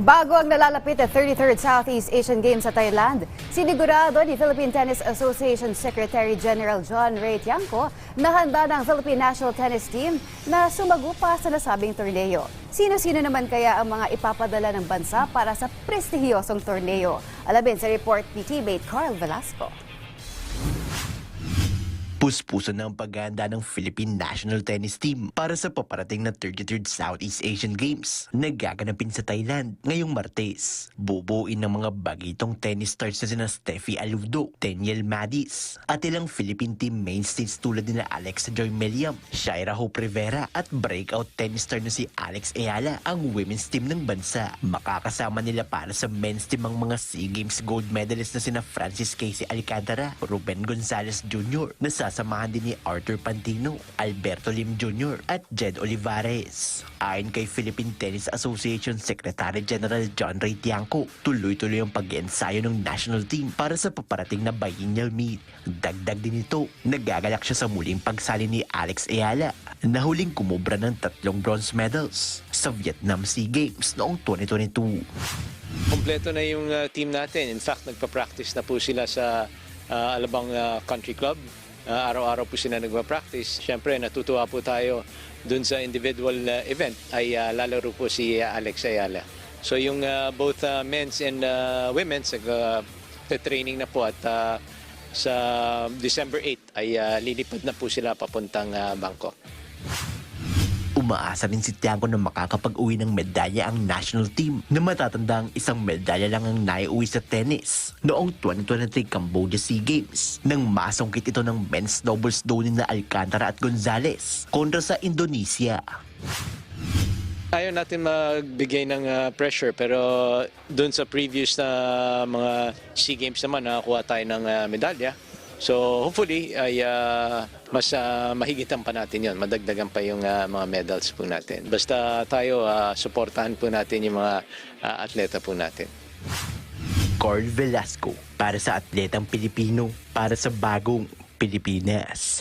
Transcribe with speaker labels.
Speaker 1: Bago ang nalalapit na 33rd Southeast Asian Games sa Thailand, sinigurado ni Philippine Tennis Association Secretary General John Ray Tiangco na handa ng Philippine National Tennis Team na sumagupa sa nasabing torneo. Sino-sino naman kaya ang mga ipapadala ng bansa para sa prestihiyosong torneo? Alamin sa report ni teammate Carl Velasco.
Speaker 2: Puspuso na ang paghahanda ng Philippine National Tennis Team para sa paparating na 33rd Southeast Asian Games na gaganapin sa Thailand ngayong Martes. Bubuin ng mga bagitong tennis stars na sina Steffi Aludo, Daniel Madis at ilang Philippine team mainstays tulad nila Alexa Joy Meliam, Shaira Hope Rivera at breakout tennis star na si Alex Ayala ang women's team ng bansa. Makakasama nila para sa men's team ang mga SEA Games gold medalist na sina Francis Casey Alcantara, Ruben Gonzalez Jr. na sasamahan din ni Arthur Pantino, Alberto Lim Jr. at Jed Olivares. Ayon kay Philippine Tennis Association Secretary General John Ray Tiangco, tuloy-tuloy ang pag-iensayo ng national team para sa paparating na biennial meet. Dagdag din ito, nagagalak siya sa muling pagsali ni Alex Ayala na huling kumubra ng 3 bronze medals sa Vietnam SEA Games noong 2022.
Speaker 3: Kompleto na yung team natin. In fact, nagpa-practice na po sila sa Alabang Country Club. Araw-araw po sila nagpa-practice. Siyempre, natutuwa po tayo dun sa individual event ay lalaro po si Alex Ayala. So yung both men's and women's training na po at sa December 8 ay lilipad na po sila papuntang Bangkok.
Speaker 2: Umaasa rin si Tiangco na makakapag-uwi ng medalya ang national team na matatandang isang medalya lang ang naiuwi sa tennis noong 2023 Cambodia SEA Games nang masungkit ito ng men's doubles donin na Alcantara at Gonzalez kontra sa Indonesia.
Speaker 3: Ayaw natin magbigay ng pressure pero doon sa previous na mga SEA Games naman nakakuha tayo ng medalya. So hopefully ay mas mahigitan pa natin yon, madagdagan pa yung mga medals po natin. Basta tayo suportahan po natin yung mga atleta po natin.
Speaker 2: Carl Velasco para sa atletang Pilipino para sa bagong Pilipinas.